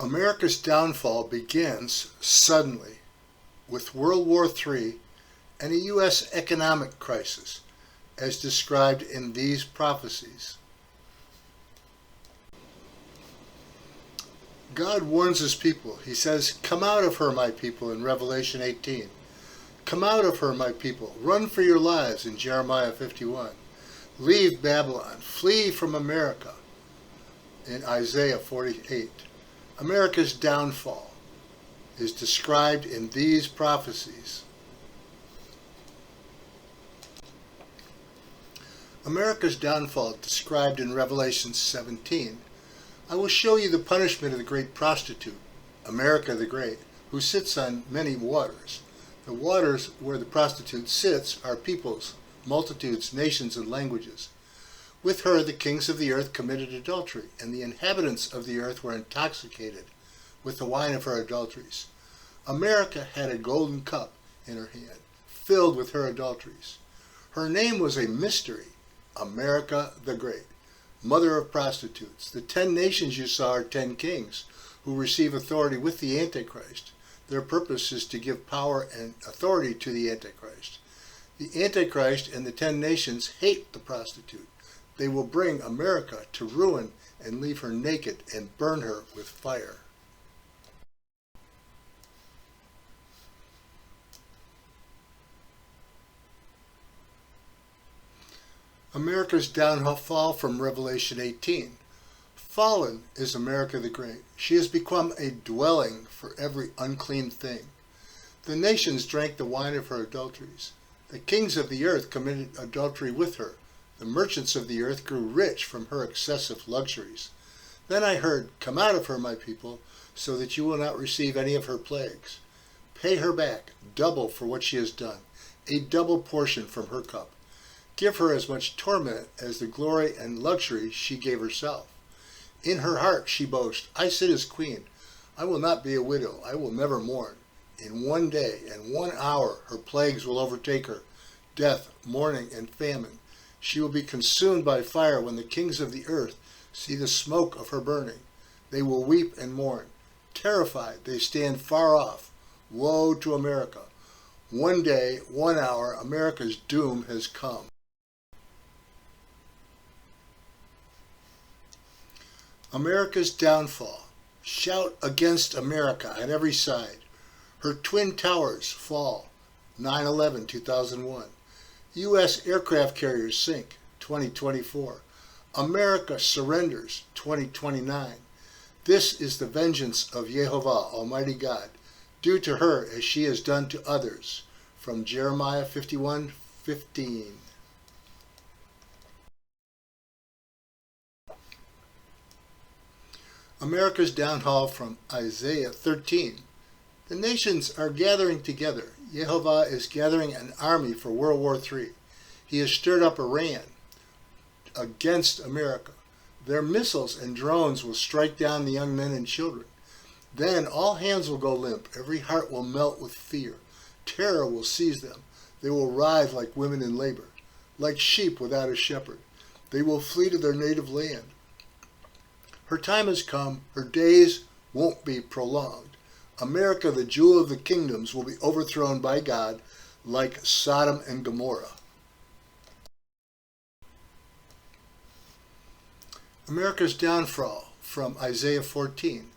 America's downfall begins suddenly with World War III and a U.S. economic crisis, as described in these prophecies. God warns his people. He says, "Come out of her, my people," in Revelation 18. "Come out of her, my people. Run for your lives," in Jeremiah 51. "Leave Babylon. Flee from America," in Isaiah 48. America's downfall is described in these prophecies. America's downfall described in Revelation 17. "I will show you the punishment of the great prostitute, America the Great, who sits on many waters." The waters where the prostitute sits are peoples, multitudes, nations, and languages. "With her the kings of the earth committed adultery, and the inhabitants of the earth were intoxicated with the wine of her adulteries." America had a golden cup in her hand, filled with her adulteries. Her name was a mystery, America the Great, mother of prostitutes. The 10 nations you saw are 10 kings who receive authority with the Antichrist. Their purpose is to give power and authority to the Antichrist. The Antichrist and the 10 nations hate the prostitute. They will bring America to ruin and leave her naked and burn her with fire. America's downfall from Revelation 18. Fallen is America the Great. She has become a dwelling for every unclean thing. The nations drank the wine of her adulteries. The kings of the earth committed adultery with her. The merchants of the earth grew rich from her excessive luxuries. Then I heard, "Come out of her, my people, so that you will not receive any of her plagues. Pay her back, double for what she has done, a double portion from her cup. Give her as much torment as the glory and luxury she gave herself. In her heart she boasts, 'I sit as queen. I will not be a widow. I will never mourn.' In one day and 1 hour her plagues will overtake her, death, mourning, and famine. She will be consumed by fire when the kings of the earth see the smoke of her burning. They will weep and mourn. Terrified, they stand far off. Woe to America! One day, 1 hour, America's doom has come." America's downfall. Shout against America on every side. Her twin towers fall. 9/11, 2001. U.S. aircraft carriers sink. 2024. America surrenders. 2029. This is the vengeance of Yehovah, Almighty God, due to her as she has done to others. From Jeremiah 51:15. America's downfall from Isaiah 13. The nations are gathering together. Yehovah is gathering an army for World War III. He has stirred up Iran against America. Their missiles and drones will strike down the young men and children. Then all hands will go limp. Every heart will melt with fear. Terror will seize them. They will writhe like women in labor, like sheep without a shepherd. They will flee to their native land. Her time has come. Her days won't be prolonged. America, the jewel of the kingdoms, will be overthrown by God like Sodom and Gomorrah. America's downfall from Isaiah 14.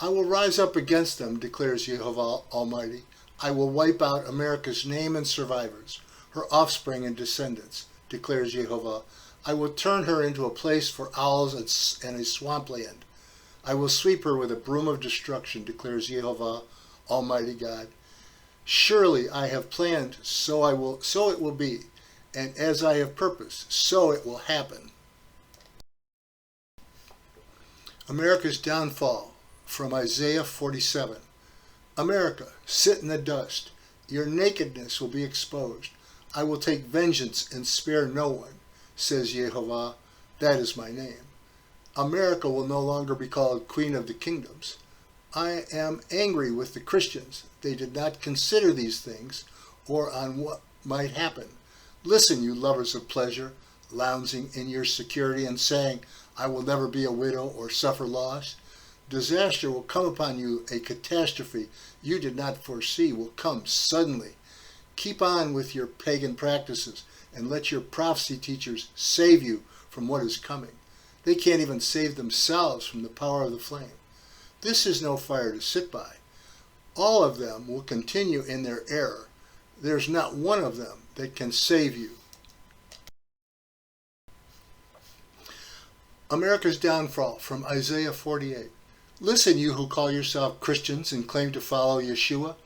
"I will rise up against them," declares Yehovah Almighty. "I will wipe out America's name and survivors, her offspring and descendants," declares Yehovah. "I will turn her into a place for owls and a swampland. I will sweep her with a broom of destruction," declares Yehovah, Almighty God. "Surely I have planned, so it will be, and as I have purposed, so it will happen." America's downfall from Isaiah 47. "America, sit in the dust. Your nakedness will be exposed. I will take vengeance and spare no one, says Yehovah. That is my name. America will no longer be called Queen of the Kingdoms. I am angry with the Christians. They did not consider these things or on what might happen. Listen, you lovers of pleasure, lounging in your security and saying, I will never be a widow or suffer loss. Disaster will come upon you, a catastrophe you did not foresee will come suddenly. Keep on with your pagan practices and let your prophecy teachers save you from what is coming. They can't even save themselves from the power of the flame. This is no fire to sit by. All of them will continue in their error. There's not one of them that can save you. America's downfall, from Isaiah 48. Listen, you who call yourself Christians and claim to follow Yeshua.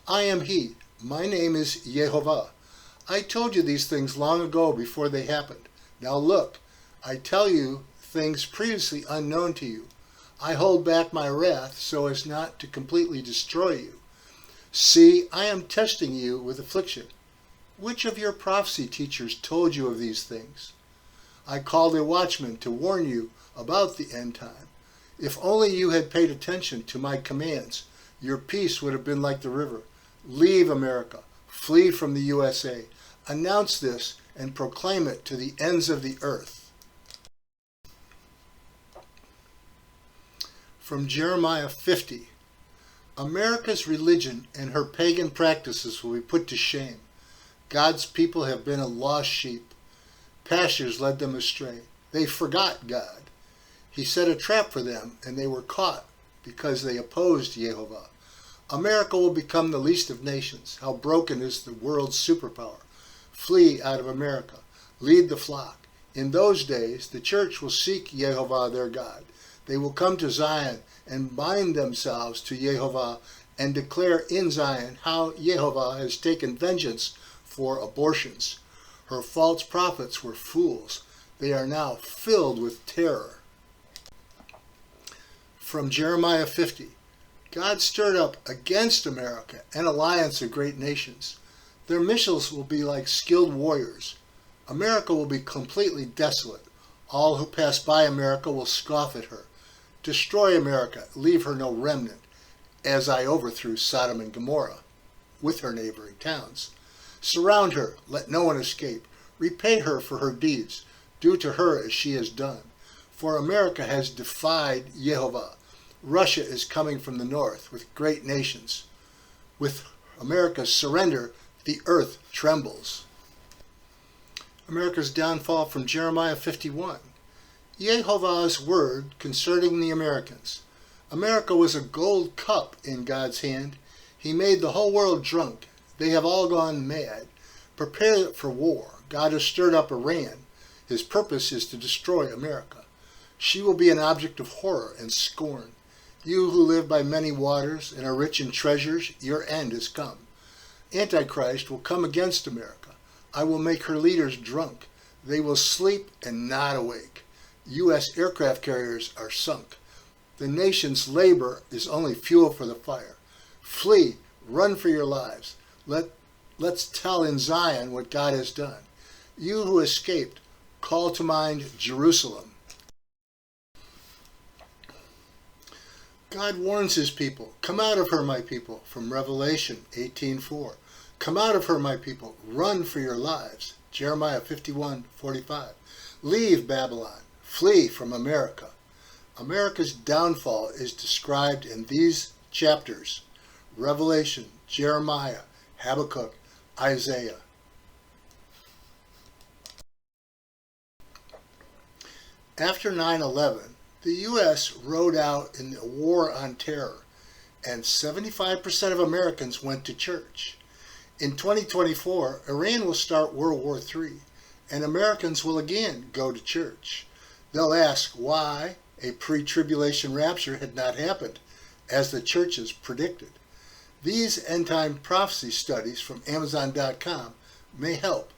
I am He. My name is Yehovah. I told you these things long ago before they happened. Now look, I tell you things previously unknown to you. I hold back my wrath so as not to completely destroy you. See, I am testing you with affliction. Which of your prophecy teachers told you of these things? I called a watchman to warn you about the end time. If only you had paid attention to my commands, your peace would have been like the river. Leave America. Flee from the USA. Announce this and proclaim it to the ends of the earth. From Jeremiah 50. America's religion and her pagan practices will be put to shame. God's people have been a lost sheep. Pastures led them astray. They forgot God. He set a trap for them, and they were caught because they opposed Yehovah. America will become the least of nations. How broken is the world's superpower. Flee out of America. Lead the flock. In those days, the church will seek Yehovah their God. They will come to Zion and bind themselves to Yehovah and declare in Zion how Yehovah has taken vengeance for abortions. Her false prophets were fools. They are now filled with terror. From Jeremiah 50. God stirred up against America an alliance of great nations. Their missiles will be like skilled warriors. America will be completely desolate. All who pass by America will scoff at her. Destroy America, leave her no remnant, as I overthrew Sodom and Gomorrah with her neighboring towns. Surround her, let no one escape. Repay her for her deeds. Do to her as she has done. For America has defied Yehovah. Russia is coming from the north with great nations. With America's surrender, the earth trembles. America's downfall, from Jeremiah 51. Yehovah's word concerning the Americans. America was a gold cup in God's hand. He made the whole world drunk. They have all gone mad. Prepare for war. God has stirred up Iran. His purpose is to destroy America. She will be an object of horror and scorn. You who live by many waters and are rich in treasures, your end is come. Antichrist will come against America. I will make her leaders drunk. They will sleep and not awake. U.S. aircraft carriers are sunk. The nation's labor is only fuel for the fire. Flee, run for your lives. Let's tell in Zion what God has done. You who escaped, call to mind Jerusalem. God warns his people, come out of her, my people, from Revelation 18:4. Come out of her, my people, run for your lives. Jeremiah 51:45. Leave Babylon, flee from America. America's downfall is described in these chapters: Revelation, Jeremiah, Habakkuk, Isaiah. After 9/11, the U.S. rode out in the war on terror, and 75% of Americans went to church. In 2024, Iran will start World War III, and Americans will again go to church. They'll ask why a pre-tribulation rapture had not happened, as the churches predicted. These end-time prophecy studies from Amazon.com may help,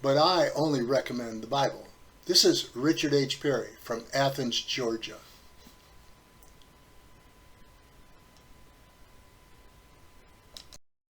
but I only recommend the Bible. This is Richard H. Perry from Athens, Georgia.